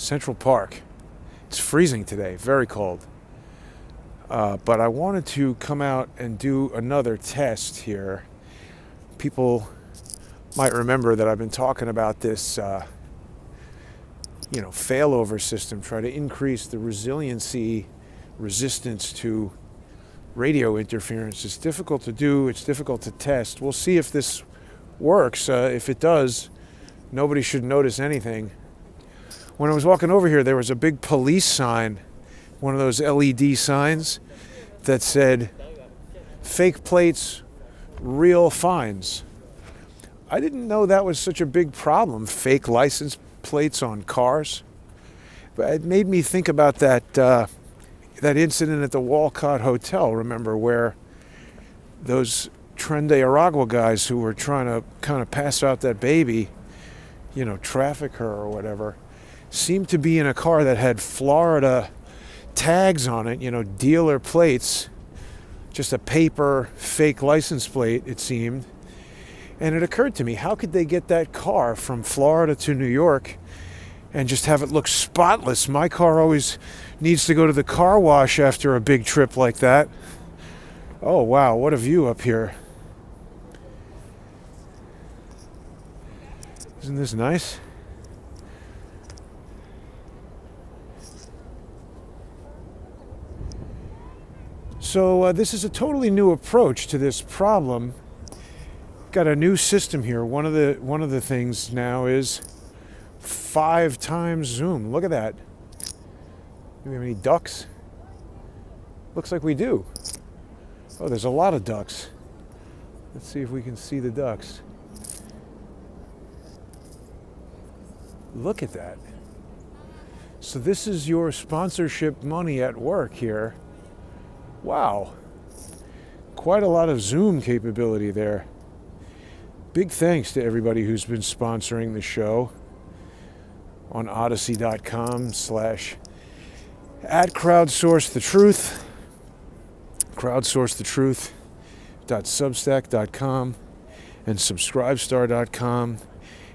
Central Park. It's freezing today, very cold. But I wanted to come out and do another test here. People might remember that I've been talking about this, failover system, try to increase the resistance to radio interference. It's difficult to do, it's difficult to test. We'll see if this works. If it does, nobody should notice anything. When I was walking over here, there was a big police sign, one of those LED signs that said, "Fake plates, real fines." I didn't know that was such a big problem, fake license plates on cars. But it made me think about that incident at the Walcott Hotel, remember, where those Tren de Aragua guys who were trying to kind of pass out that baby, traffic her or whatever, seemed to be in a car that had Florida tags on it, dealer plates, just a paper fake license plate, it seemed. And it occurred to me, how could they get that car from Florida to New York and just have it look spotless? My car always needs to go to the car wash after a big trip like that. Oh, wow, what a view up here. Isn't this nice? So this is a totally new approach to this problem. Got a new system here. One of the things now is 5 times zoom. Look at that. Do we have any ducks? Looks like we do. Oh, there's a lot of ducks. Let's see if we can see the ducks. Look at that. So this is your sponsorship money at work here. Wow. Quite a lot of zoom capability there. Big thanks to everybody who's been sponsoring the show on odyssey.com/@crowdsourcethetruth, crowdsourcethetruth.substack.com, and subscribestar.com,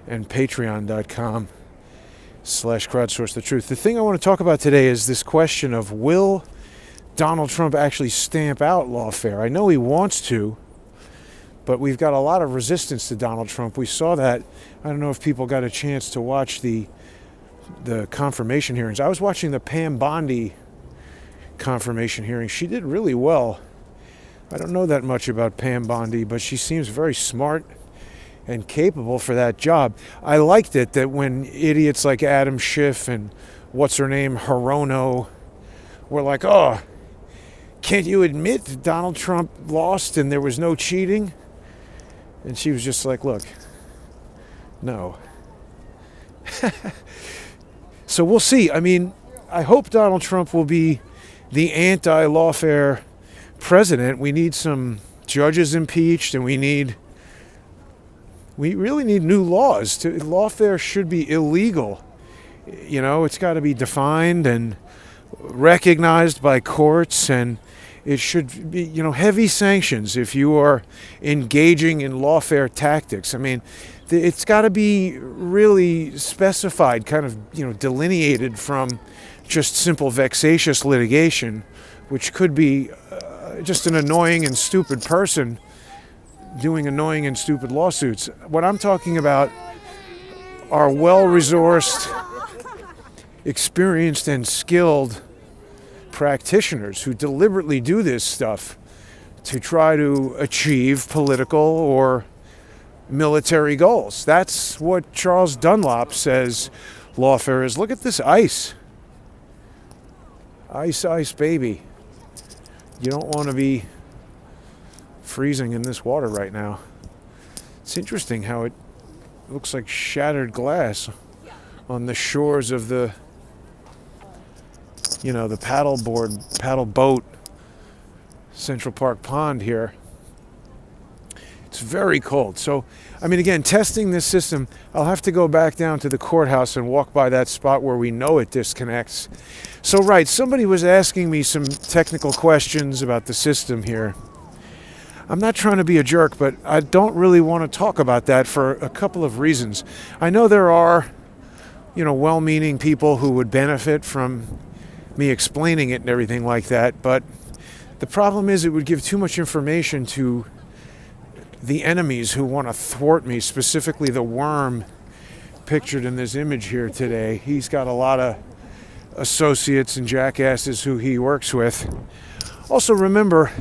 and patreon.com/crowdsourcethetruth. The thing I want to talk about today is this question of, will Donald Trump actually stamp out lawfare? I know he wants to, but we've got a lot of resistance to Donald Trump. We saw that. I don't know if people got a chance to watch the confirmation hearings. I was watching the Pam Bondi confirmation hearing. She did really well. I don't know that much about Pam Bondi, but she seems very smart and capable for that job. I liked it that when idiots like Adam Schiff and what's her name, Hirono, were like, "Oh, can't you admit that Donald Trump lost and there was no cheating?" And she was just like, "Look, no." So we'll see. I mean, I hope Donald Trump will be the anti-lawfare president. We need some judges impeached, and we really need new laws. Lawfare should be illegal. It's got to be defined and recognized by courts, and it should be, heavy sanctions if you are engaging in lawfare tactics. I mean, it's got to be really specified, kind of, delineated from just simple vexatious litigation, which could be just an annoying and stupid person doing annoying and stupid lawsuits. What I'm talking about are well-resourced, experienced, and skilled practitioners who deliberately do this stuff to try to achieve political or military goals. That's what Charles Dunlop says lawfare is. Look at this ice. Ice, ice, baby. You don't want to be freezing in this water right now. It's interesting how it looks like shattered glass on the shores of the paddle boat Central Park Pond here. It's very cold. So, I mean, again, testing this system, I'll have to go back down to the courthouse and walk by that spot where we know it disconnects. So, right, somebody was asking me some technical questions about the system here. I'm not trying to be a jerk, but I don't really want to talk about that for a couple of reasons. I know there are, well-meaning people who would benefit from me explaining it and everything like that. But the problem is it would give too much information to the enemies who want to thwart me, specifically the worm pictured in this image here today. He's got a lot of associates and jackasses who he works with. Also, remember,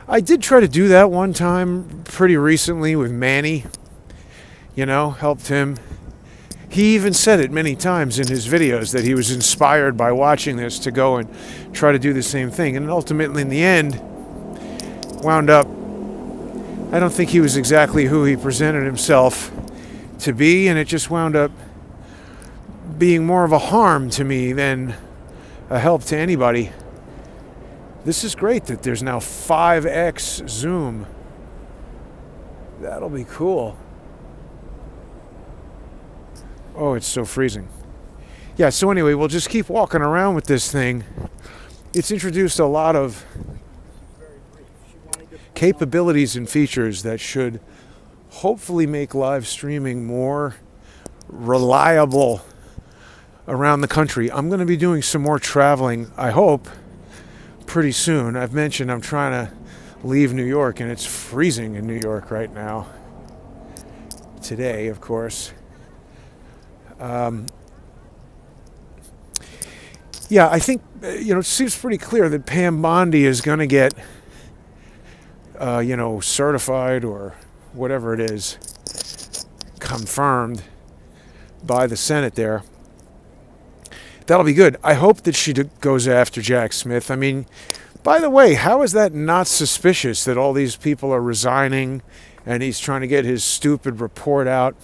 I did try to do that one time pretty recently with Manny. Helped him. He even said it many times in his videos that he was inspired by watching this to go and try to do the same thing. And ultimately, in the end, wound up, I don't think he was exactly who he presented himself to be, and it just wound up being more of a harm to me than a help to anybody. This is great that there's now 5x zoom. That'll be cool. Oh, it's so freezing. Yeah, so anyway, we'll just keep walking around with this thing. It's introduced a lot of capabilities and features that should hopefully make live streaming more reliable around the country. I'm going to be doing some more traveling, I hope, pretty soon. I've mentioned I'm trying to leave New York, and it's freezing in New York right now. Today, of course. Yeah, I think, it seems pretty clear that Pam Bondi is going to get, certified or whatever it is, confirmed by the Senate there. That'll be good. I hope that she goes after Jack Smith. I mean, by the way, how is that not suspicious that all these people are resigning and he's trying to get his stupid report out?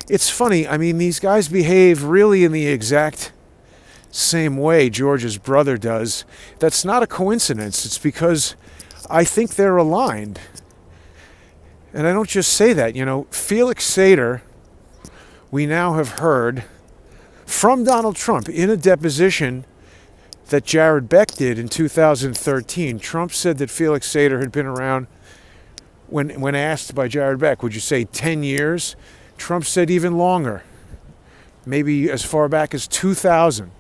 It's funny. I mean, these guys behave really in the exact same way George's brother does. That's not a coincidence. It's because I think they're aligned. And I don't just say that. Felix Sater, we now have heard from Donald Trump in a deposition that Jared Beck did in 2013. Trump said that Felix Sater had been around, when asked by Jared Beck, would you say 10 years? Trump said even longer, maybe as far back as 2000.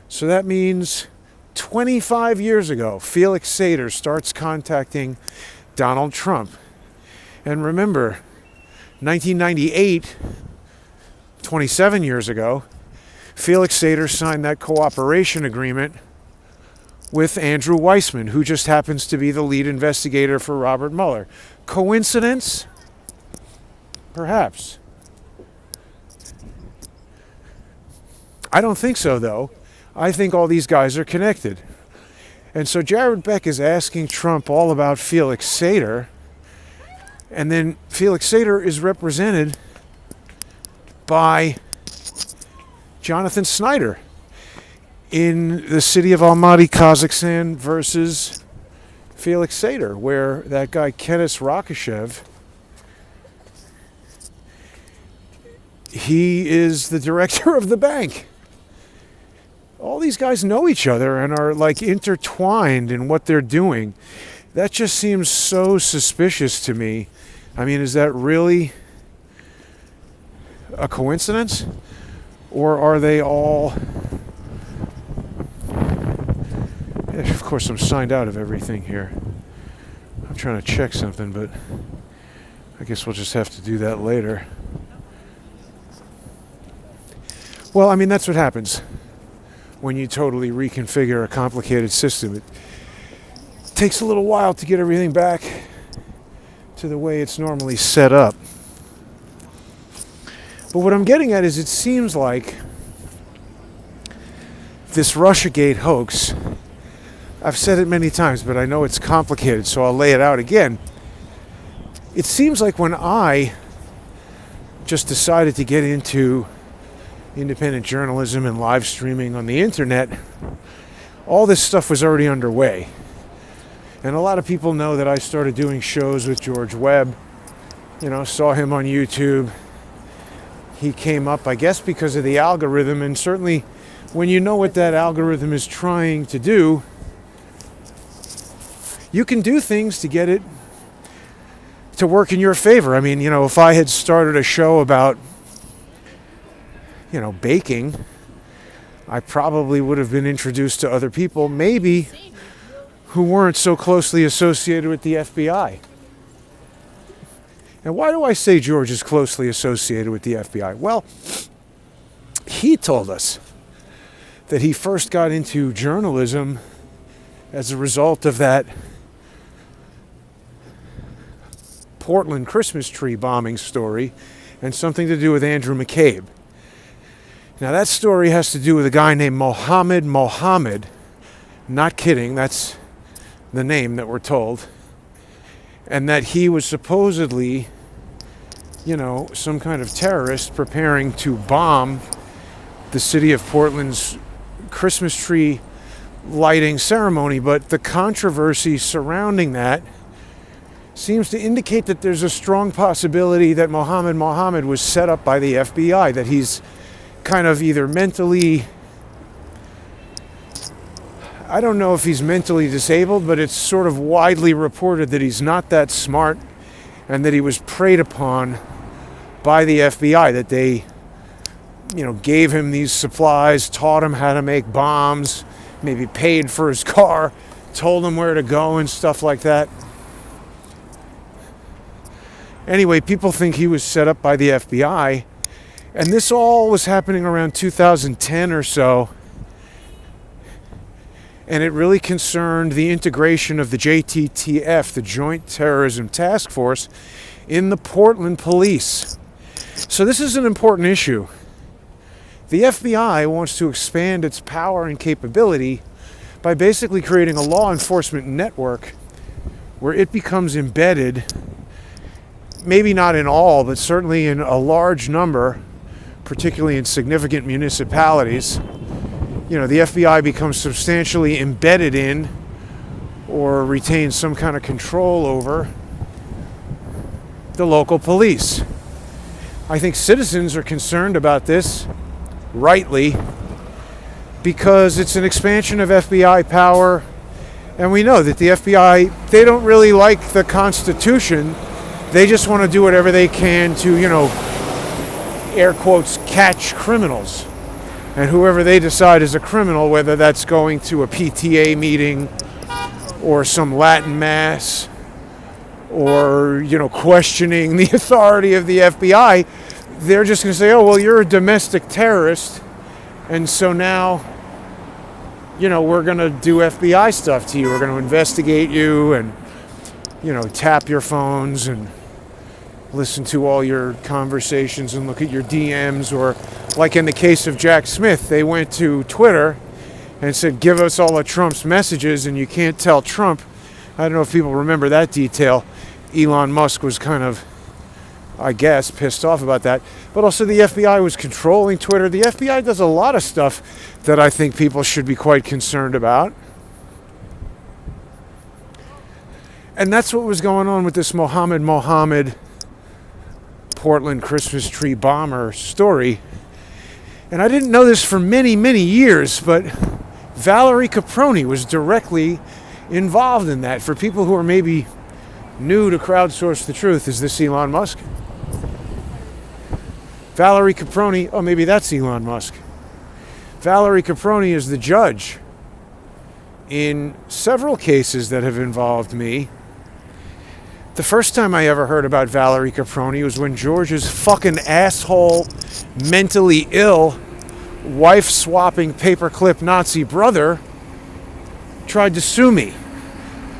So that means 25 years ago, Felix Sater starts contacting Donald Trump. And remember, 1998, 27 years ago, Felix Sater signed that cooperation agreement with Andrew Weissman, who just happens to be the lead investigator for Robert Mueller. Coincidence? Perhaps. I don't think so, though. I think all these guys are connected. And so Jared Beck is asking Trump all about Felix Sater, and then Felix Sater is represented by Jonathan Snyder in the city of Almaty, Kazakhstan versus Felix Sater, where that guy Kenes Rakishev, he is the director of the bank. All these guys know each other and are like intertwined in what they're doing. That just seems so suspicious to me. I mean, is that really a coincidence? Or are they all... Of course, I'm signed out of everything here. I'm trying to check something, but I guess we'll just have to do that later. Well, I mean, that's what happens when you totally reconfigure a complicated system. It takes a little while to get everything back to the way it's normally set up. But what I'm getting at is it seems like this Russiagate hoax, I've said it many times, but I know it's complicated, so I'll lay it out again. It seems like when I just decided to get into independent journalism and live streaming on the internet, all this stuff was already underway. And a lot of people know that I started doing shows with George Webb, saw him on YouTube. He came up, I guess, because of the algorithm, and certainly when you know what that algorithm is trying to do, you can do things to get it to work in your favor. I mean, if I had started a show about baking, I probably would have been introduced to other people, maybe who weren't so closely associated with the FBI. And why do I say George is closely associated with the FBI? Well, he told us that he first got into journalism as a result of that Portland Christmas tree bombing story and something to do with Andrew McCabe. Now that story has to do with a guy named Mohammed. Not kidding, that's the name that we're told. And that he was supposedly, some kind of terrorist preparing to bomb the city of Portland's Christmas tree lighting ceremony. But the controversy surrounding that seems to indicate that there's a strong possibility that Mohammed was set up by the FBI, that he's kind of either mentally, I don't know if he's mentally disabled, but it's sort of widely reported that he's not that smart and that he was preyed upon by the FBI, that they, gave him these supplies, taught him how to make bombs, maybe paid for his car, told him where to go and stuff like that. Anyway, people think he was set up by the FBI, and this all was happening around 2010 or so. And it really concerned the integration of the JTTF, the Joint Terrorism Task Force, in the Portland police. So this is an important issue. The FBI wants to expand its power and capability by basically creating a law enforcement network where it becomes embedded, maybe not in all, but certainly in a large number, particularly in significant municipalities. The FBI becomes substantially embedded in or retains some kind of control over the local police. I think citizens are concerned about this, rightly, because it's an expansion of FBI power, and we know that the FBI, they don't really like the Constitution. They just want to do whatever they can to, air quotes, catch criminals. And whoever they decide is a criminal, whether that's going to a PTA meeting or some Latin mass or, questioning the authority of the FBI, they're just going to say, oh, well, you're a domestic terrorist. And so now, we're going to do FBI stuff to you. We're going to investigate you and, tap your phones and listen to all your conversations and look at your DMs. Or like in the case of Jack Smith, they went to Twitter and said, give us all of Trump's messages, and you can't tell Trump. I don't know if people remember that detail. Elon Musk was kind of, I guess, pissed off about that. But also the FBI was controlling Twitter. The FBI does a lot of stuff that I think people should be quite concerned about. And that's what was going on with this Mohammed Portland Christmas tree bomber story. And I didn't know this for many, many years, but Valerie Caproni was directly involved in that. For people who are maybe new to Crowdsource the Truth, is this Elon Musk? Valerie Caproni, oh, maybe that's Elon Musk. Valerie Caproni is the judge in several cases that have involved me. The first time I ever heard about Valerie Caproni was when George's fucking asshole, mentally ill, wife-swapping paperclip Nazi brother tried to sue me.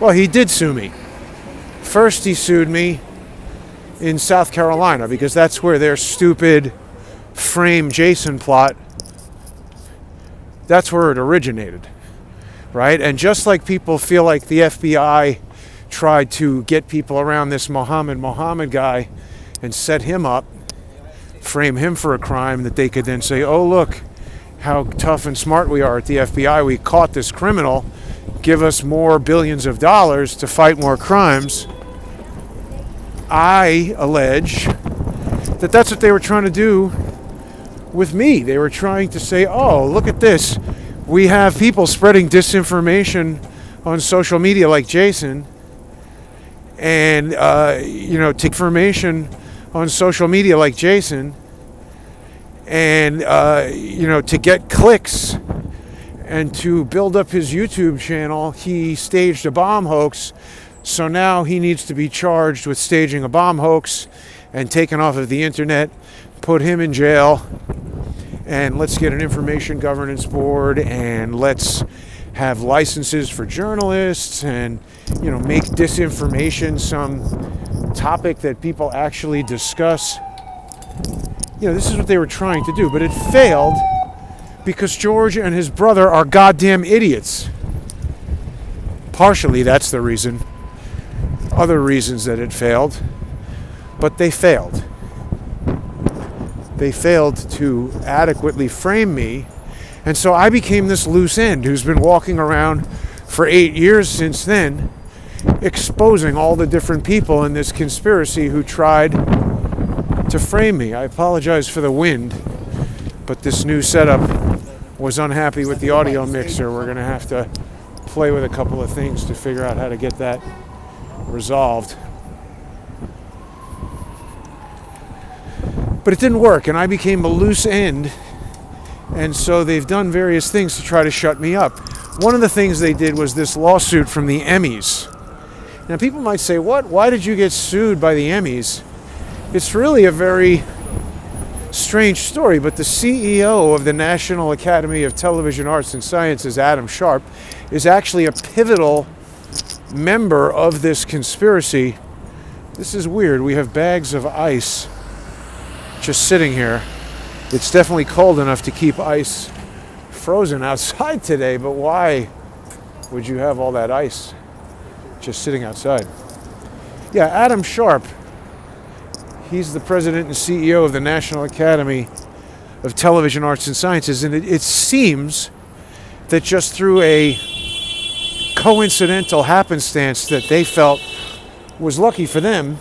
Well, he did sue me. First, he sued me in South Carolina because that's where their stupid frame Jason plot, that's where it originated, right? And just like people feel like the FBI tried to get people around this Mohammed guy and set him up, frame him for a crime that they could then say, oh, look how tough and smart we are at the FBI. We caught this criminal. Give us more billions of dollars to fight more crimes. I allege that that's what they were trying to do with me. They were trying to say, oh, look at this. We have people spreading disinformation on social media like Jason, and take information on social media like Jason, And, to get clicks and to build up his YouTube channel, he staged a bomb hoax. So now he needs to be charged with staging a bomb hoax and taken off of the internet, put him in jail, and let's get an information governance board, and let's have licenses for journalists, and, make disinformation some topic that people actually discuss. This is what they were trying to do, but it failed because George and his brother are goddamn idiots. Partially, that's the reason. Other reasons that it failed, but they failed. They failed to adequately frame me, and so I became this loose end who's been walking around for 8 years since then, exposing all the different people in this conspiracy who tried to frame me. I apologize for the wind, but this new setup was unhappy with the audio mixer. We're going to have to play with a couple of things to figure out how to get that resolved. But it didn't work, and I became a loose end, and so they've done various things to try to shut me up. One of the things they did was this lawsuit from the Emmys. Now, people might say, what? Why did you get sued by the Emmys? It's really a very strange story, but the CEO of the National Academy of Television Arts and Sciences, Adam Sharp, is actually a pivotal member of this conspiracy. This is weird. We have bags of ice just sitting here. It's definitely cold enough to keep ice frozen outside today, but why would you have all that ice just sitting outside? Yeah, Adam Sharp. He's the president and CEO of the National Academy of Television Arts and Sciences, and it seems that just through a coincidental happenstance that they felt was lucky for them,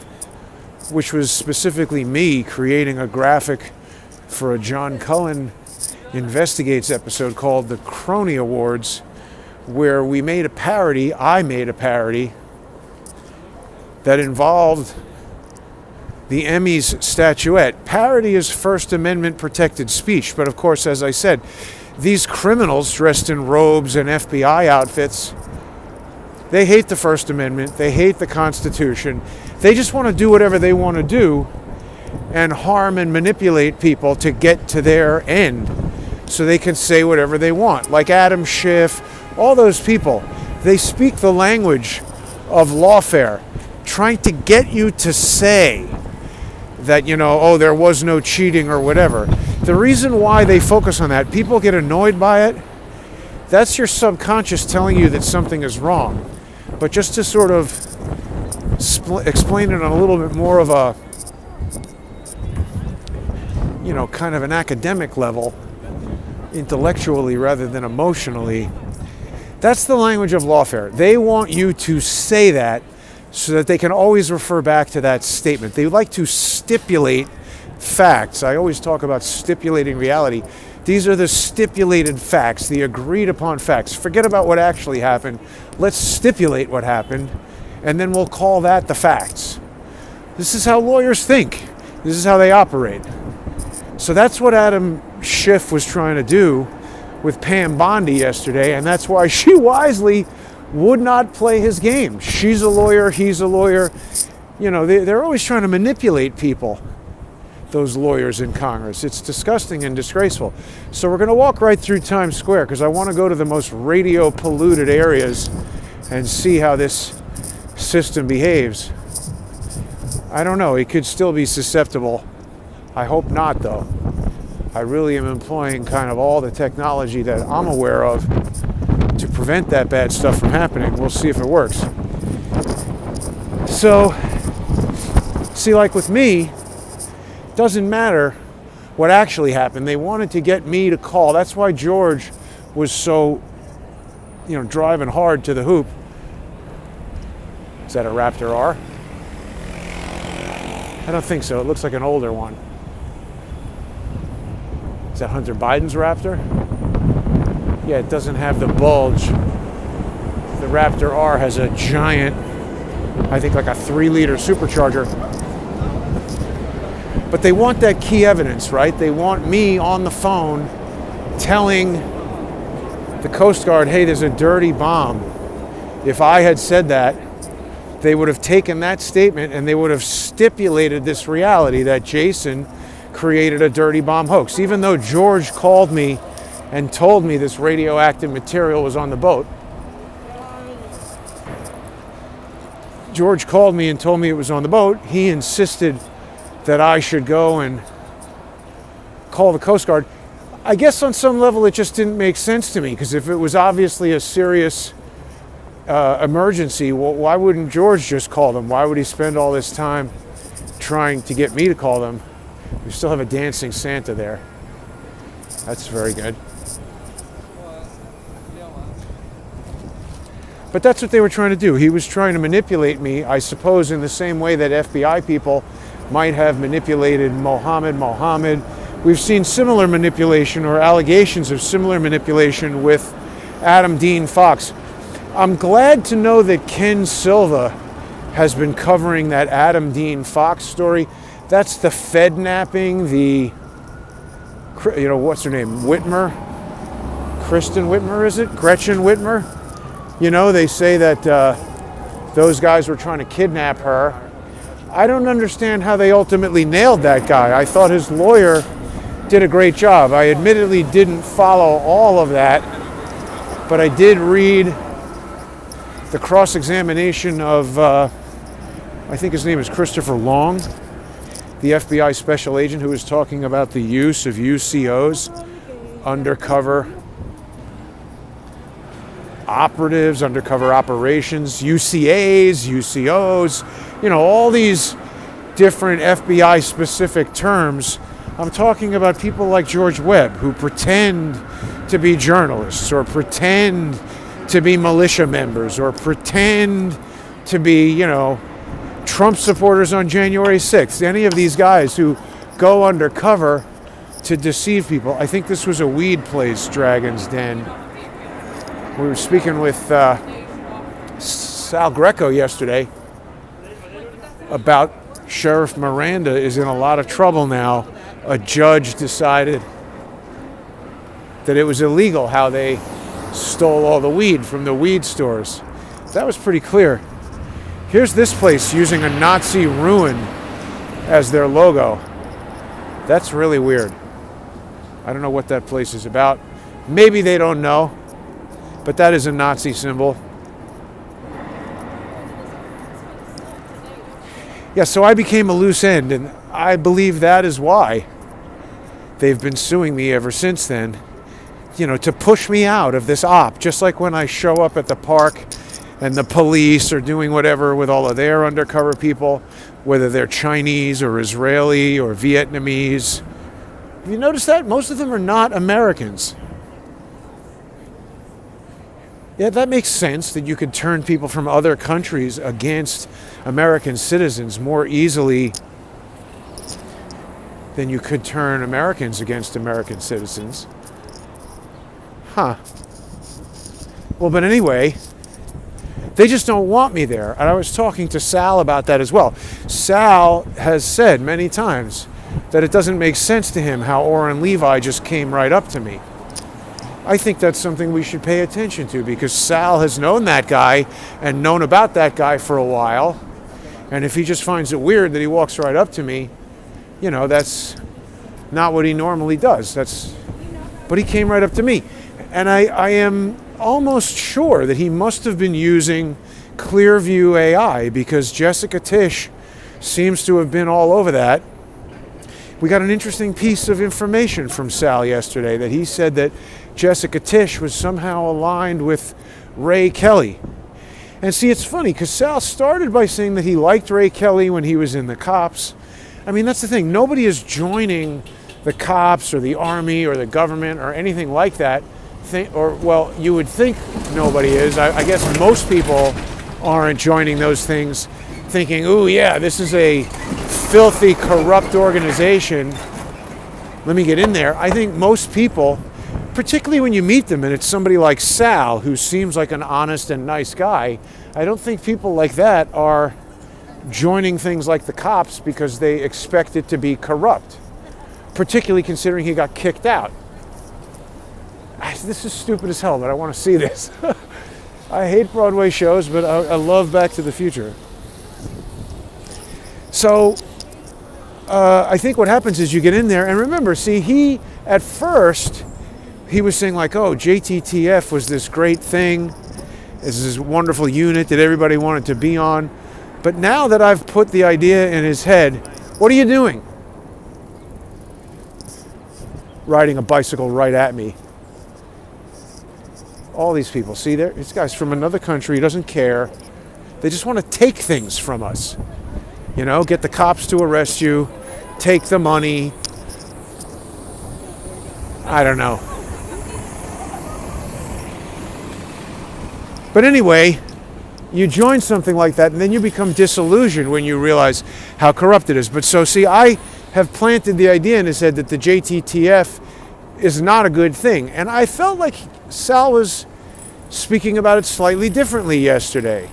which was specifically me creating a graphic for a John Cullen Investigates episode called the Crony Awards, where I made a parody that involved the Emmys statuette. Parody is First Amendment protected speech, but of course, as I said, these criminals dressed in robes and FBI outfits, they hate the First Amendment, they hate the Constitution, they just want to do whatever they want to do and harm and manipulate people to get to their end so they can say whatever they want. Like Adam Schiff, all those people, they speak the language of lawfare, trying to get you to say that, there was no cheating or whatever. The reason why they focus on that, people get annoyed by it, that's your subconscious telling you that something is wrong. But just to sort of explain it on a little bit more of a, kind of an academic level, intellectually rather than emotionally, that's the language of lawfare. They want you to say that so that they can always refer back to that statement. They like to stipulate facts. I always talk about stipulating reality. These are the stipulated facts, the agreed upon facts. Forget about what actually happened. Let's stipulate what happened, and then we'll call that the facts. This is how lawyers think. This is how they operate. So that's what Adam Schiff was trying to do with Pam Bondi yesterday, and that's why she wisely would not play his game. She's a lawyer, he's a lawyer. They're always trying to manipulate people, those lawyers in Congress. It's disgusting and disgraceful. So we're going to walk right through Times Square because I want to go to the most radio polluted areas and see how this system behaves. I don't know. It could still be susceptible. I hope not, though. I really am employing kind of all the technology that I'm aware of to prevent that bad stuff from happening. We'll see if it works. So, see, like with me, it doesn't matter what actually happened. They wanted to get me to call. That's why George was so, driving hard to the hoop. Is that a Raptor R? I don't think so. It looks like an older one. Is that Hunter Biden's Raptor? Yeah, it doesn't have the bulge. The Raptor R has a giant, I think like a 3-liter supercharger. But they want that key evidence, right? They want me on the phone telling the Coast Guard, hey, there's a dirty bomb. If I had said that, they would have taken that statement and they would have stipulated this reality that Jason created a dirty bomb hoax. Even though George called me and told me this radioactive material was on the boat. George called me and told me it was on the boat. He insisted that I should go and call the Coast Guard. I guess on some level it just didn't make sense to me, because if it was obviously a serious emergency, well, why wouldn't George just call them? Why would he spend all this time trying to get me to call them? We still have a dancing Santa there. That's very good. But that's what they were trying to do. He was trying to manipulate me, I suppose, in the same way that FBI people might have manipulated Mohammed. We've seen similar manipulation, or allegations of similar manipulation, with Adam Dean Fox. I'm glad to know that Ken Silva has been covering that Adam Dean Fox story. That's the Fed napping, the, what's her name? Whitmer? Kristen Whitmer, is it? Gretchen Whitmer? They say that those guys were trying to kidnap her. I don't understand how they ultimately nailed that guy. I thought his lawyer did a great job. I admittedly didn't follow all of that, but I did read the cross-examination of, I think his name is Christopher Long, the FBI special agent who was talking about the use of UCOs, undercover operatives, undercover operations, UCAs, UCOs, all these different FBI specific terms. I'm talking about people like George Webb, who pretend to be journalists, or pretend to be militia members, or pretend to be, Trump supporters on January 6th. Any of these guys who go undercover to deceive people. I think this was a weed place, Dragon's Den. We were speaking with Sal Greco yesterday about Sheriff Miranda is in a lot of trouble now. A judge decided that it was illegal how they stole all the weed from the weed stores. That was pretty clear. Here's this place using a Nazi ruin as their logo. That's really weird. I don't know what that place is about. Maybe they don't know, but that is a Nazi symbol. Yeah, so I became a loose end, and I believe that is why they've been suing me ever since then. To push me out of this op, just like when I show up at the park and the police are doing whatever with all of their undercover people, whether they're Chinese or Israeli or Vietnamese. Have you noticed that? Most of them are not Americans. Yeah, that makes sense that you could turn people from other countries against American citizens more easily than you could turn Americans against American citizens. Huh. Well, but anyway, they just don't want me there. And I was talking to Sal about that as well. Sal has said many times that it doesn't make sense to him how Orrin Levi just came right up to me. I think that's something we should pay attention to, because Sal has known that guy and known about that guy for a while. And if he just finds it weird that he walks right up to me, that's not what he normally does. But he came right up to me. And I am almost sure that he must have been using Clearview AI, because Jessica Tisch seems to have been all over that. We got an interesting piece of information from Sal yesterday, that he said that Jessica Tisch was somehow aligned with Ray Kelly. And see, it's funny, because Sal started by saying that he liked Ray Kelly when he was in the cops. I mean, that's the thing. Nobody is joining the cops or the army or the government or anything like that. You would think nobody is. I guess most people aren't joining those things thinking, ooh, yeah, this is a filthy, corrupt organization. Let me get in there. I think most people, particularly when you meet them and it's somebody like Sal, who seems like an honest and nice guy, I don't think people like that are joining things like the cops because they expect it to be corrupt, particularly considering he got kicked out. This is stupid as hell, but I want to see this. I hate Broadway shows, but I love Back to the Future. So I think what happens is you get in there, and remember, see, at first, he was saying like, oh, JTTF was this great thing. This is this wonderful unit that everybody wanted to be on. But now that I've put the idea in his head, what are you doing? Riding a bicycle right at me. All these people, see there? This guy's from another country, he doesn't care. They just want to take things from us. You know, get the cops to arrest you, take the money. I don't know. But anyway, you join something like that and then you become disillusioned when you realize how corrupt it is. But so see, I have planted the idea in his head that the JTTF is not a good thing. And I felt like Sal was speaking about it slightly differently yesterday.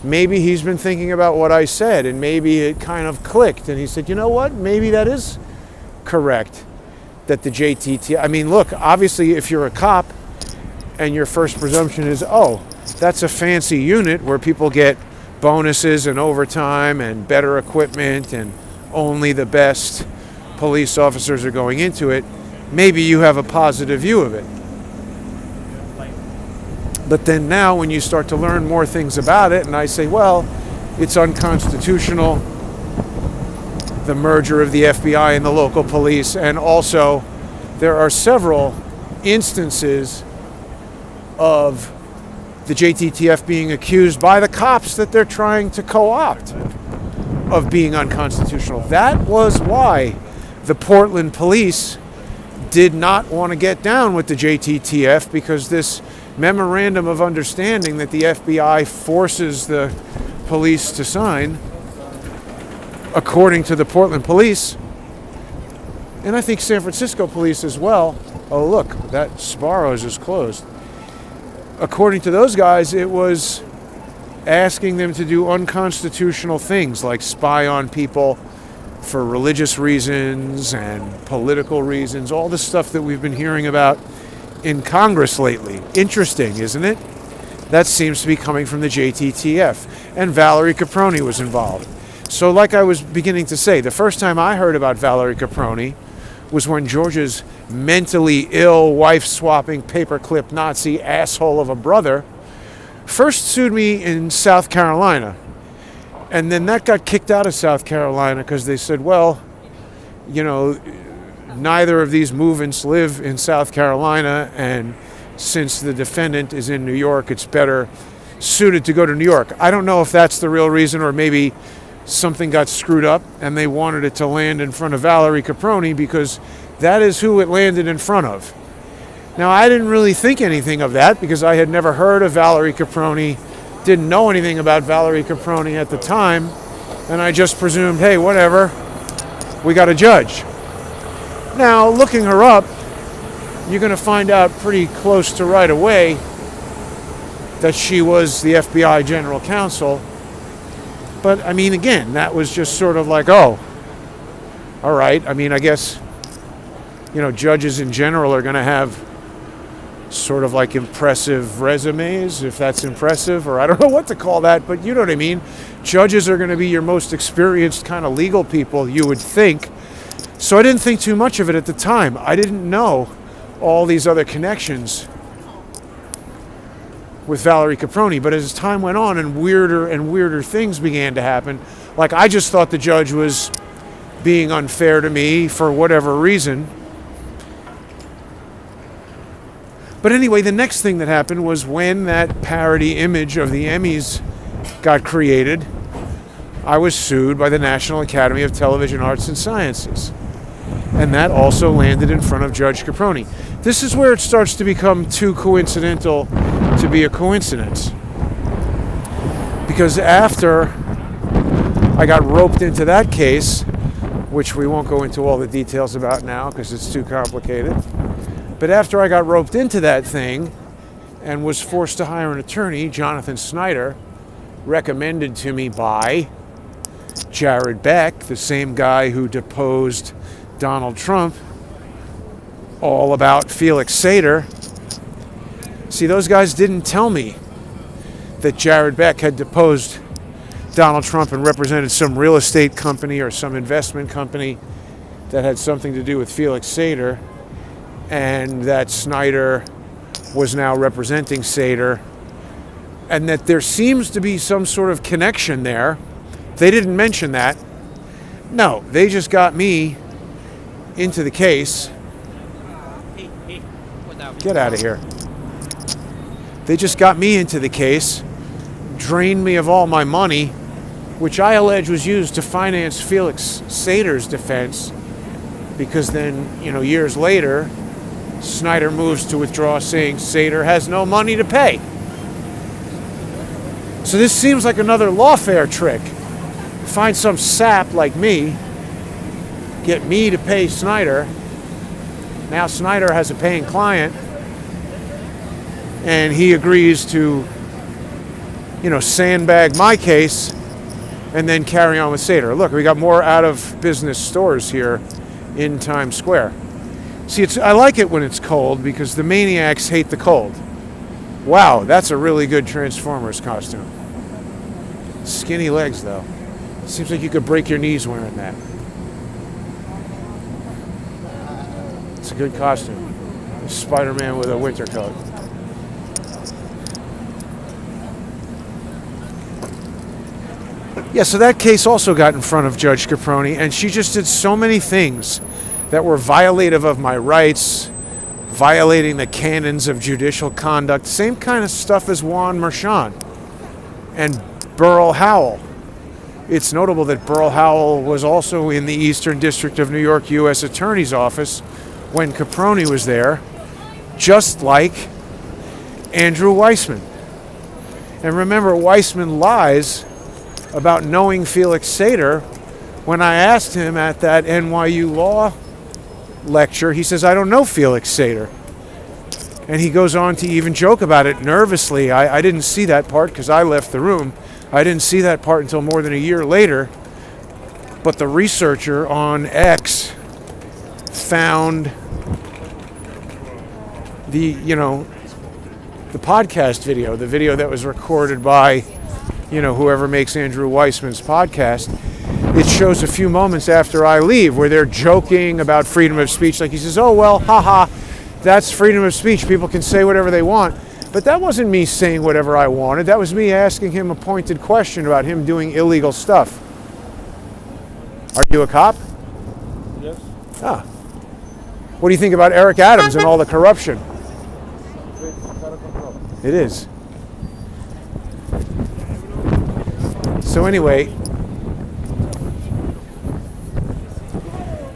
Maybe he's been thinking about what I said and maybe it kind of clicked. And he said, you know what? Maybe that is correct. That the JTTF, I mean, look, obviously if you're a cop and your first presumption is, oh, that's a fancy unit where people get bonuses and overtime and better equipment and only the best police officers are going into it, maybe you have a positive view of it. But then now when you start to learn more things about it, and I say, well, it's unconstitutional, the merger of the FBI and the local police, and also there are several instances of the JTTF being accused by the cops that they're trying to co-opt of being unconstitutional. That was why the Portland police did not want to get down with the JTTF, because this memorandum of understanding that the FBI forces the police to sign, according to the Portland police, and I think San Francisco police as well. Oh, look, that Sparrow's is closed. According to those guys, it was asking them to do unconstitutional things like spy on people for religious reasons and political reasons, all the stuff that we've been hearing about in Congress lately. Interesting, isn't it? That seems to be coming from the JTTF. And Valerie Caproni was involved. So like I was beginning to say, the first time I heard about Valerie Caproni was when George's mentally ill, wife-swapping, paperclip Nazi asshole of a brother first sued me in South Carolina. And then that got kicked out of South Carolina because they said, well, you know, neither of these movements live in South Carolina, and since the defendant is in New York, it's better suited to go to New York. I don't know if that's the real reason, or maybe something got screwed up and they wanted it to land in front of Valerie Caproni because that is who it landed in front of. Now, I didn't really think anything of that because I had never heard of Valerie Caproni, didn't know anything about Valerie Caproni at the time, and I just presumed, hey, whatever, we got a judge. Now, looking her up, you're going to find out pretty close to right away that she was the FBI General Counsel. But, I mean, again, that was just sort of like, oh, all right. I mean, I guess, you know, judges in general are going to have sort of like impressive resumes, if that's impressive, or I don't know what to call that, but you know what I mean. Judges are going to be your most experienced kind of legal people, you would think. So I didn't think too much of it at the time. I didn't know all these other connections with Valerie Caproni. But as time went on and weirder things began to happen, like I just thought the judge was being unfair to me for whatever reason. But anyway, the next thing that happened was when that parody image of the Emmys got created, I was sued by the National Academy of Television Arts and Sciences. And that also landed in front of Judge Caproni. This is where it starts to become too coincidental to be a coincidence. Because after I got roped into that case, which we won't go into all the details about now because it's too complicated, but after I got roped into that thing and was forced to hire an attorney, Jonathan Snyder, recommended to me by Jared Beck, the same guy who deposed Donald Trump, all about Felix Sater. See, those guys didn't tell me that Jared Beck had deposed Donald Trump and represented some real estate company or some investment company that had something to do with Felix Sater, and that Snyder was now representing Sater, and that there seems to be some sort of connection there. They didn't mention that. No, they just got me into the case. Get out of here. They just got me into the case, drained me of all my money, which I allege was used to finance Felix Sater's defense, because then, years later, Snyder moves to withdraw, saying Sater has no money to pay. So this seems like another lawfare trick. Find some sap like me, get me to pay Snyder. Now Snyder has a paying client, and he agrees to, sandbag my case and then carry on with Sater. Look, we got more out of business stores here in Times Square. See, I like it when it's cold because the maniacs hate the cold. Wow, that's a really good Transformers costume. Skinny legs, though. Seems like you could break your knees wearing that. It's a good costume. Spider-Man with a winter coat. Yeah, so that case also got in front of Judge Caproni, and she just did so many things that were violative of my rights, violating the canons of judicial conduct, same kind of stuff as Juan Merchan and Burl Howell. It's notable that Burl Howell was also in the Eastern District of New York U.S. Attorney's Office when Caproni was there, just like Andrew Weissman. And remember, Weissman lies about knowing Felix Sater. When I asked him at that NYU law lecture, he says, I don't know Felix Sater. And he goes on to even joke about it nervously. I didn't see that part because I left the room. I didn't see that part until more than a year later. But the researcher on X found the podcast video, the video that was recorded by, whoever makes Andrew Weissman's podcast. It shows a few moments after I leave where they're joking about freedom of speech. Like he says, oh, well, haha, that's freedom of speech. People can say whatever they want. But that wasn't me saying whatever I wanted. That was me asking him a pointed question about him doing illegal stuff. Are you a cop? Yes. Ah. What do you think about Eric Adams and all the corruption? It is. So anyway,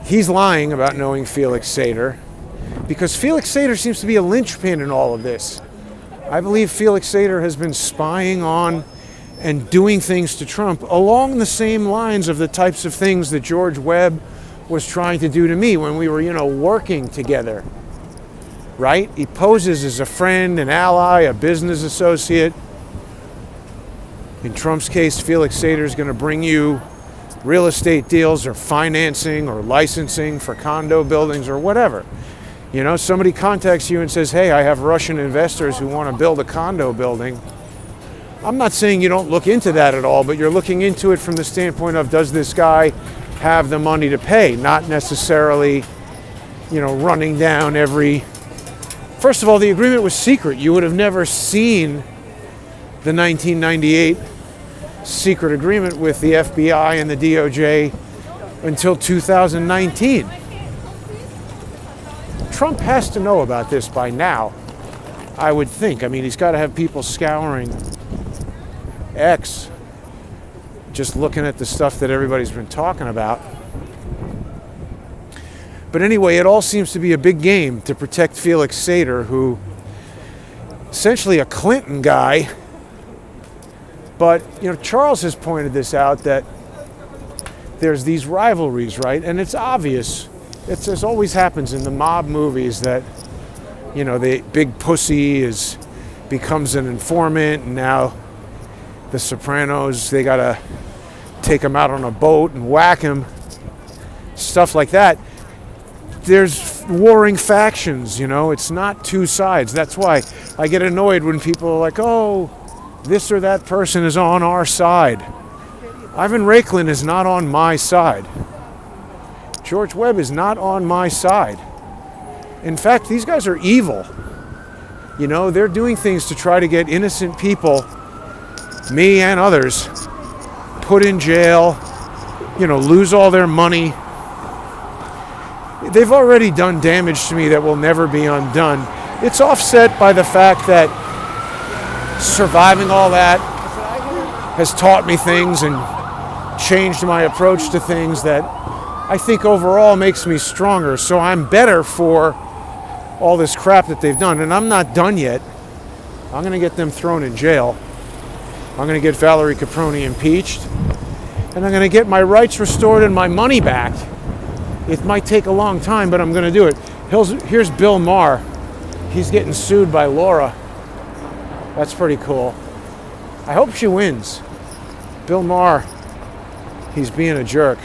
he's lying about knowing Felix Sater because Felix Sater seems to be a linchpin in all of this. I believe Felix Sater has been spying on and doing things to Trump along the same lines of the types of things that George Webb was trying to do to me when we were, working together. Right? He poses as a friend, an ally, a business associate. In Trump's case, Felix Sater is going to bring you real estate deals or financing or licensing for condo buildings or whatever. Somebody contacts you and says, hey, I have Russian investors who want to build a condo building. I'm not saying you don't look into that at all, but you're looking into it from the standpoint of, does this guy have the money to pay? Not necessarily, running down every... First of all, the agreement was secret. You would have never seen the 1998 secret agreement with the FBI and the DOJ until 2019. Trump has to know about this by now, I would think. I mean, he's got to have people scouring X, just looking at the stuff that everybody's been talking about. But anyway, it all seems to be a big game to protect Felix Sater, who essentially a Clinton guy. But, Charles has pointed this out, that there's these rivalries, right? And it's obvious. It always happens in the mob movies that, the big pussy becomes an informant, and now the Sopranos, they got to take him out on a boat and whack him, stuff like that. There's warring factions, it's not two sides. That's why I get annoyed when people are like, oh, this or that person is on our side. Ivan Raiklin is not on my side. George Webb is not on my side. In fact, these guys are evil. They're doing things to try to get innocent people, me and others, put in jail, lose all their money. They've already done damage to me that will never be undone. It's offset by the fact that surviving all that has taught me things and changed my approach to things that I think overall makes me stronger. So I'm better for all this crap that they've done. And I'm not done yet. I'm going to get them thrown in jail. I'm going to get Valerie Caproni impeached. And I'm going to get my rights restored and my money back. It might take a long time, but I'm going to do it. Here's Bill Maher. He's getting sued by Laura. That's pretty cool. I hope she wins. Bill Maher, he's being a jerk.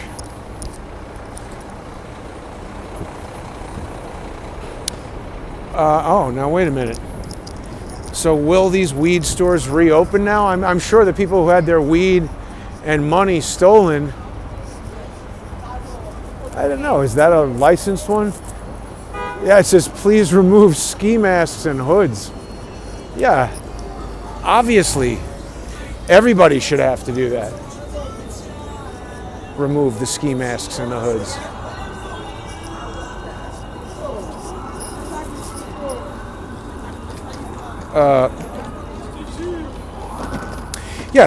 Now wait a minute. So will these weed stores reopen now? I'm sure the people who had their weed and money stolen, I don't know, is that a licensed one? Yeah, it says, please remove ski masks and hoods. Yeah, obviously, everybody should have to do that. Remove the ski masks and the hoods.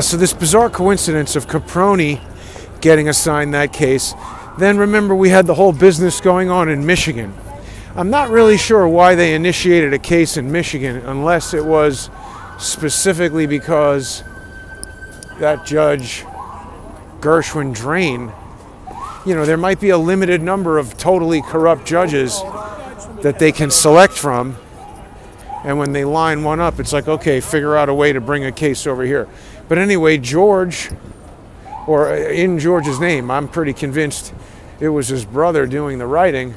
So this bizarre coincidence of Caproni getting assigned that case. Then remember, we had the whole business going on in Michigan. I'm not really sure why they initiated a case in Michigan, unless it was specifically because that Judge Gershwin Drain, there might be a limited number of totally corrupt judges that they can select from. And when they line one up, it's like, okay, figure out a way to bring a case over here. But anyway, George, or in George's name, I'm pretty convinced it was his brother doing the writing.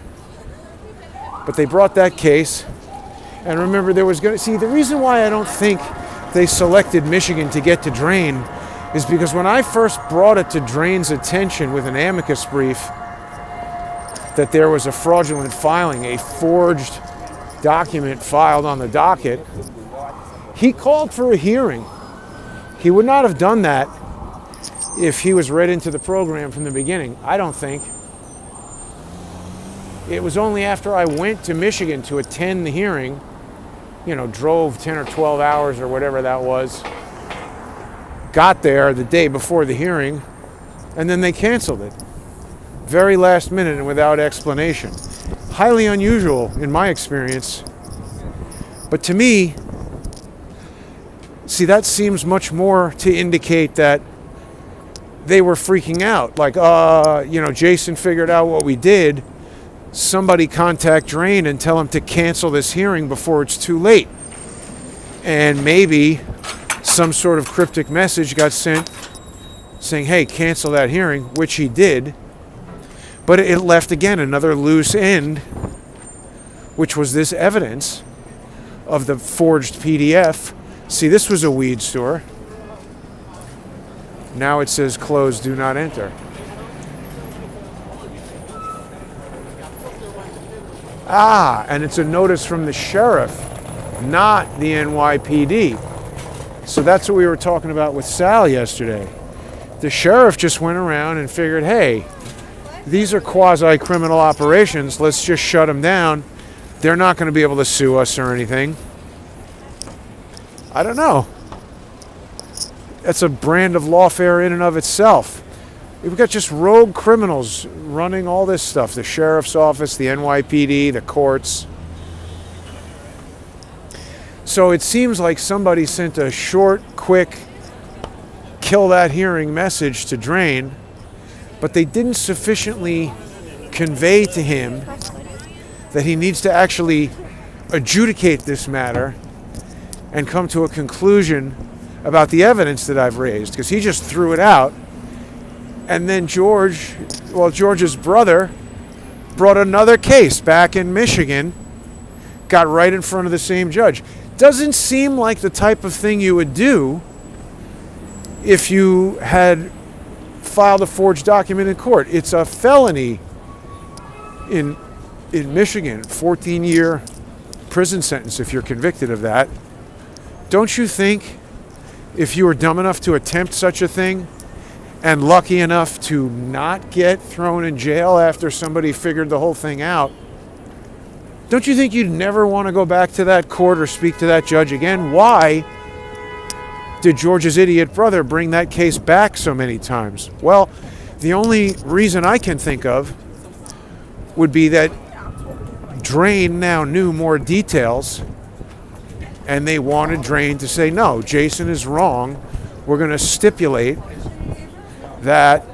But they brought that case. And remember, there was going to... See, the reason why I don't think they selected Michigan to get to Drain is because when I first brought it to Drain's attention with an amicus brief that there was a fraudulent filing, a forged document filed on the docket, he called for a hearing. He would not have done that if he was read into the program from the beginning, I don't think. It was only after I went to Michigan to attend the hearing, drove 10 or 12 hours or whatever that was, got there the day before the hearing, and then they canceled it. Very last minute and without explanation. Highly unusual in my experience. But to me, see, that seems much more to indicate that they were freaking out. Like, Jason figured out what we did. Somebody contact Drain and tell him to cancel this hearing before it's too late. And maybe some sort of cryptic message got sent saying, hey, cancel that hearing, which he did. But it left, again, another loose end, which was this evidence of the forged PDF. See, this was a weed store. Now it says closed, do not enter. And it's a notice from the sheriff, not the NYPD. So that's what we were talking about with Sal yesterday. The sheriff just went around and figured, hey, these are quasi-criminal operations. Let's just shut them down. They're not going to be able to sue us or anything. I don't know. That's a brand of lawfare in and of itself. We've got just rogue criminals running all this stuff. The sheriff's office, the NYPD, the courts. So it seems like somebody sent a short, quick, kill that hearing message to Drain, but they didn't sufficiently convey to him that he needs to actually adjudicate this matter and come to a conclusion about the evidence that I've raised, because he just threw it out And then George's brother brought another case back in Michigan, got right in front of the same judge. Doesn't seem like the type of thing you would do if you had filed a forged document in court. It's a felony in Michigan, 14-year prison sentence if you're convicted of that. Don't you think if you were dumb enough to attempt such a thing and lucky enough to not get thrown in jail after somebody figured the whole thing out, don't you think you'd never want to go back to that court or speak to that judge again? Why did George's idiot brother bring that case back so many times? Well, the only reason I can think of would be that Drain now knew more details, and they wanted Drain to say, no, Jason is wrong. We're going to stipulate that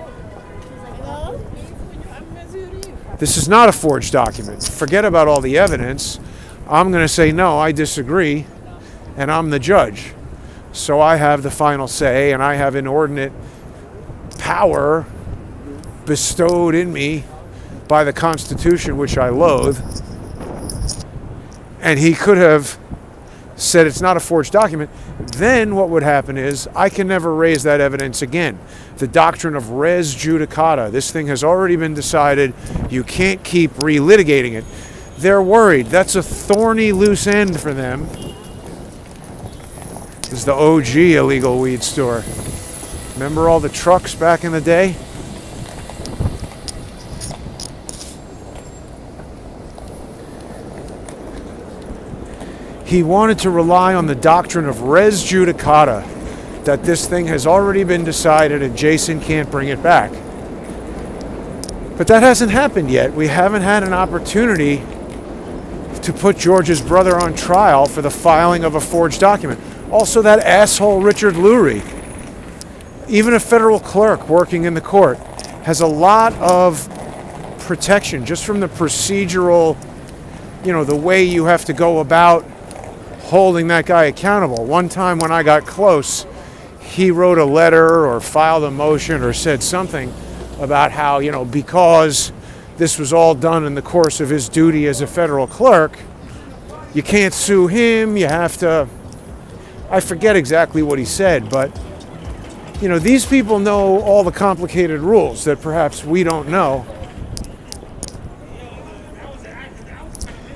this is not a forged document. Forget about all the evidence. I'm going to say, no, I disagree, and I'm the judge. So I have the final say, and I have inordinate power bestowed in me by the Constitution, which I loathe. And he could have said it's not a forged document. Then what would happen is I can never raise that evidence again. The doctrine of res judicata. This thing has already been decided. You can't keep relitigating it. They're worried. That's a thorny loose end for them. This is the OG illegal weed store. Remember all the trucks back in the day? He wanted to rely on the doctrine of res judicata, that this thing has already been decided and Jason can't bring it back. But that hasn't happened yet. We haven't had an opportunity to put George's brother on trial for the filing of a forged document. Also, that asshole Richard Lurie, even a federal clerk working in the court, has a lot of protection just from the procedural, the way you have to go about holding that guy accountable. One time when I got close, he wrote a letter or filed a motion or said something about how, because this was all done in the course of his duty as a federal clerk, you can't sue him, you have to... I forget exactly what he said, but, these people know all the complicated rules that perhaps we don't know.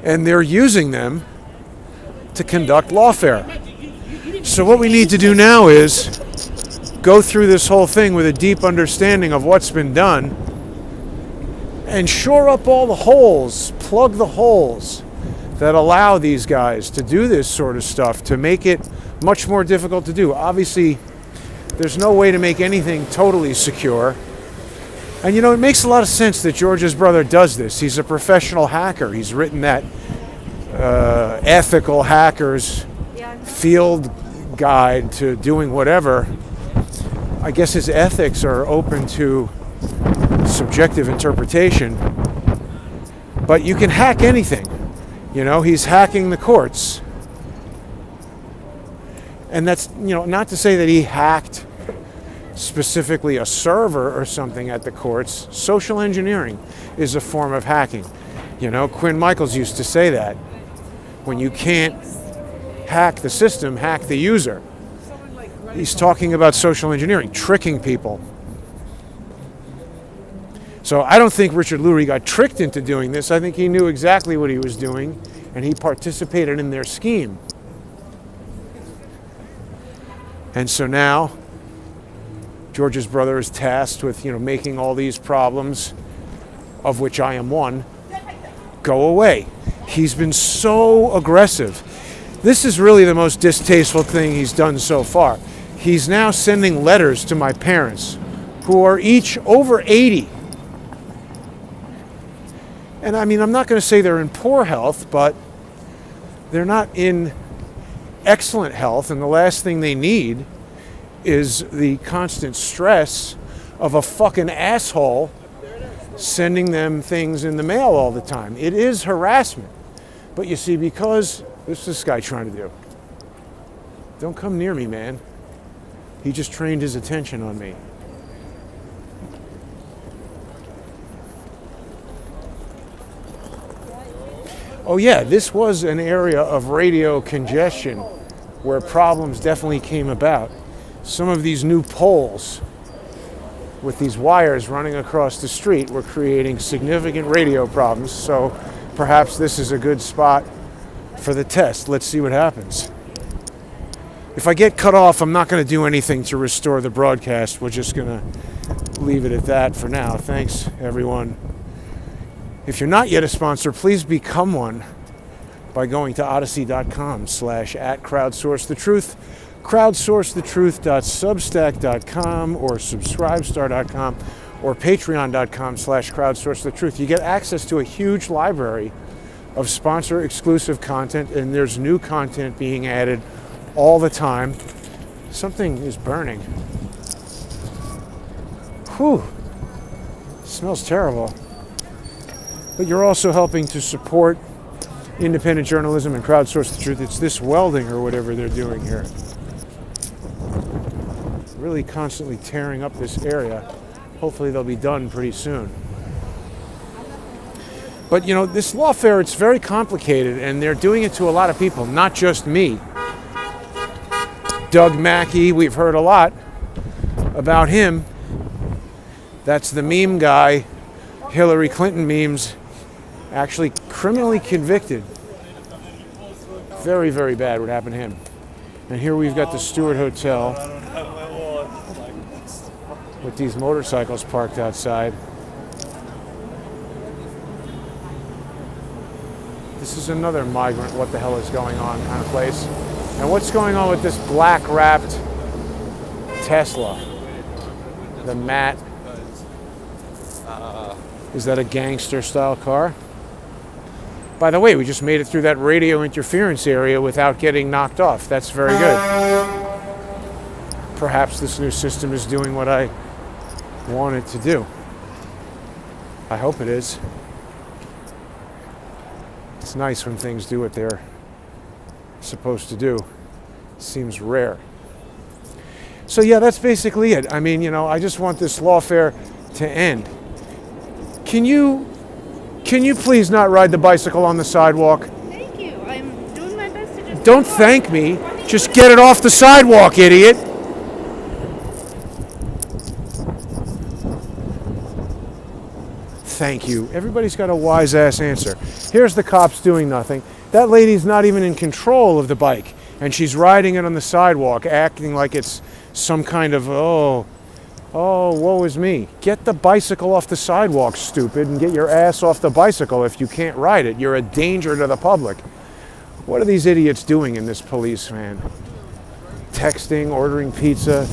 And they're using them to conduct lawfare. So what we need to do now is go through this whole thing with a deep understanding of what's been done and shore up all the holes, plug the holes that allow these guys to do this sort of stuff, to make it much more difficult to do. Obviously, there's no way to make anything totally secure. And it makes a lot of sense that George's brother does this. He's a professional hacker. He's written that ethical hackers field guide to doing whatever. I guess his ethics are open to subjective interpretation, but you can hack anything. He's hacking the courts. And that's, not to say that he hacked specifically a server or something at the courts. Social engineering is a form of hacking. Quinn Michaels used to say that. When you can't hack the system, hack the user. He's talking about social engineering, tricking people. So I don't think Richard Lurie got tricked into doing this. I think he knew exactly what he was doing, and he participated in their scheme. And so now, George's brother is tasked with, making all these problems, of which I am one, go away. He's been so aggressive. This is really the most distasteful thing he's done so far. He's now sending letters to my parents, who are each over 80. And I'm not going to say they're in poor health, but they're not in excellent health, and the last thing they need is the constant stress of a fucking asshole sending them things in the mail all the time. It is harassment. But you see, because what's this guy trying to do? Don't come near me, man. He just trained his attention on me. Oh yeah, this was an area of radio congestion where problems definitely came about. Some of these new poles with these wires running across the street were creating significant radio problems, so perhaps this is a good spot for the test. Let's see what happens. If I get cut off, I'm not going to do anything to restore the broadcast. We're just going to leave it at that for now. Thanks, everyone. If you're not yet a sponsor, please become one by going to odyssey.com/@crowdsourcethetruth, crowdsourcethetruth.substack.com or subscribestar.com or patreon.com/crowdsourcethetruth. You get access to a huge library of sponsor-exclusive content, and there's new content being added all the time. Something is burning. Whew. Smells terrible. But you're also helping to support independent journalism and crowdsource the truth. It's this welding or whatever they're doing here. Really constantly tearing up this area. Hopefully they'll be done pretty soon. But you know, this lawfare, it's very complicated, and they're doing it to a lot of people, not just me. Doug Mackey, we've heard a lot about him. That's the meme guy, Hillary Clinton memes, actually criminally convicted. Very, very bad what happened to him. And here we've got the Stewart Hotel with these motorcycles parked outside. This is another migrant, what the hell is going on kind of place. And what's going on with this black wrapped Tesla? The matte. Is that a gangster style car? By the way, we just made it through that radio interference area without getting knocked off. That's very good. Perhaps this new system is doing what I want it to do. I hope it is. It's nice when things do what they're supposed to do. Seems rare. So yeah, that's basically it. I mean, you know, I just want this lawfare to end. Can you please not ride the bicycle on the sidewalk? Thank you. I'm doing my best to just... Don't thank me. Just get it off the sidewalk, idiot. Thank you. Everybody's got a wise-ass answer. Here's the cops doing nothing. That lady's not even in control of the bike, and she's riding it on the sidewalk, acting like it's some kind of, oh, woe is me. Get the bicycle off the sidewalk, stupid, and get your ass off the bicycle if you can't ride it. You're a danger to the public. What are these idiots doing in this police van? Texting, ordering pizza.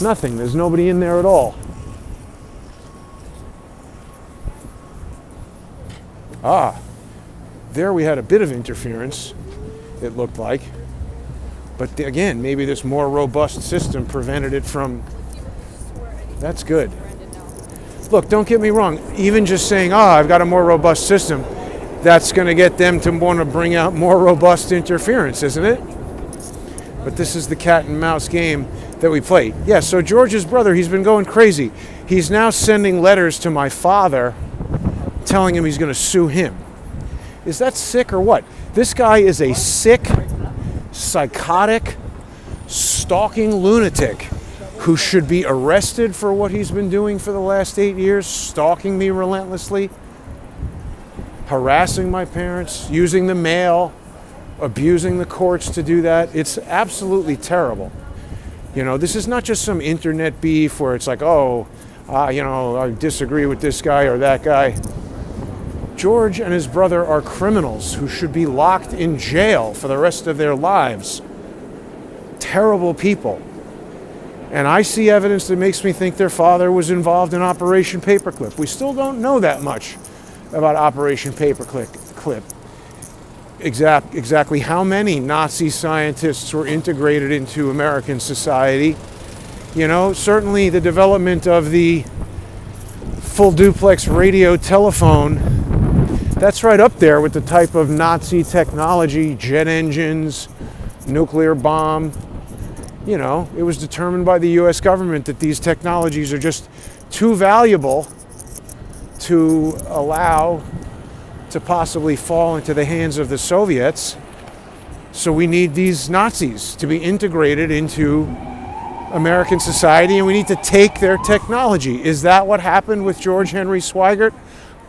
Nothing. There's nobody in there at all. Ah, there we had a bit of interference, it looked like. But again, maybe this more robust system prevented it from... That's good. Look, don't get me wrong. Even just saying, I've got a more robust system, that's going to get them to want to bring out more robust interference, isn't it? But this is the cat and mouse game that we play. Yeah, so George's brother, he's been going crazy. He's now sending letters to my father telling him he's going to sue him. Is that sick or what? This guy is a sick, psychotic, stalking lunatic who should be arrested for what he's been doing for the last 8 years, stalking me relentlessly, harassing my parents, using the mail, abusing the courts to do that. It's absolutely terrible. You know, this is not just some internet beef where it's like, I disagree with this guy or that guy. George and his brother are criminals who should be locked in jail for the rest of their lives. Terrible people. And I see evidence that makes me think their father was involved in Operation Paperclip. We still don't know that much about Operation Paperclip. Exactly how many Nazi scientists were integrated into American society. You know, certainly the development of the full duplex radio telephone, that's right up there with the type of Nazi technology, jet engines, nuclear bomb. You know, it was determined by the U.S. government that these technologies are just too valuable to allow to possibly fall into the hands of the Soviets. So we need these Nazis to be integrated into American society, and we need to take their technology. Is that what happened with George Henry Swigert?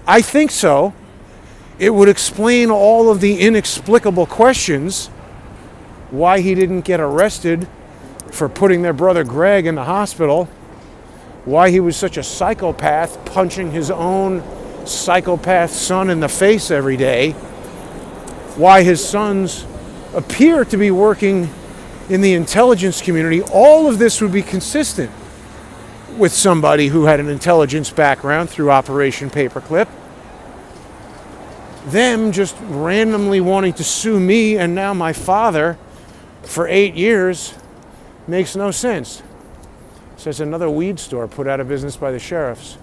I think so. It would explain all of the inexplicable questions, why he didn't get arrested for putting their brother Greg in the hospital, why he was such a psychopath, punching his own psychopath son in the face every day, why his sons appear to be working in the intelligence community. All of this would be consistent with somebody who had an intelligence background through Operation Paperclip. Them just randomly wanting to sue me and now my father for 8 years makes no sense. Says another weed store put out of business by the sheriffs.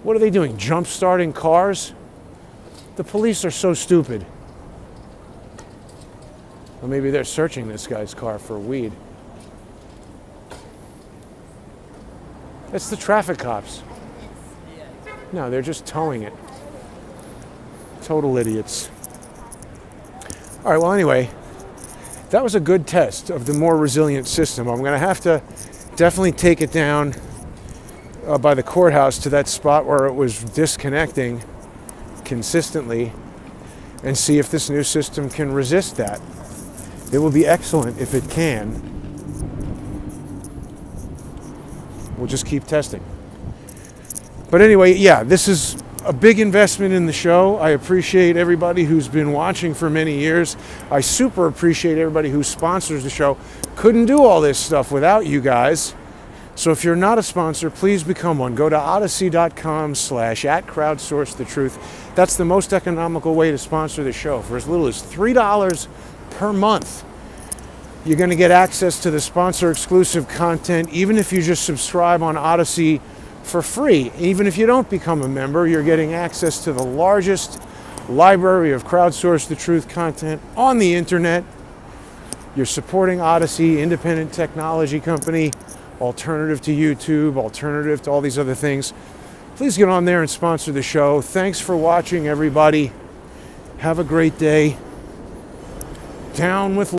What are they doing? Jump starting cars? The police are so stupid. Or maybe they're searching this guy's car for weed. That's the traffic cops. No, they're just towing it. Total idiots. All right, well, anyway, that was a good test of the more resilient system. I'm going to have to definitely take it down by the courthouse to that spot where it was disconnecting consistently and see if this new system can resist that. It will be excellent if it can. We'll just keep testing. But anyway, yeah, this is a big investment in the show. I appreciate everybody who's been watching for many years. I super appreciate everybody who sponsors the show. Couldn't do all this stuff without you guys. So if you're not a sponsor, please become one. Go to odyssey.com/@crowdsourcethetruth. That's the most economical way to sponsor the show. For as little as $3 per month, you're going to get access to the sponsor exclusive content, even if you just subscribe on Odyssey for free. Even if you don't become a member, you're getting access to the largest library of Crowdsource the Truth content on the internet. You're supporting Odyssey, independent technology company, alternative to YouTube, alternative to all these other things. Please get on there and sponsor the show. Thanks for watching, everybody. Have a great day. Down with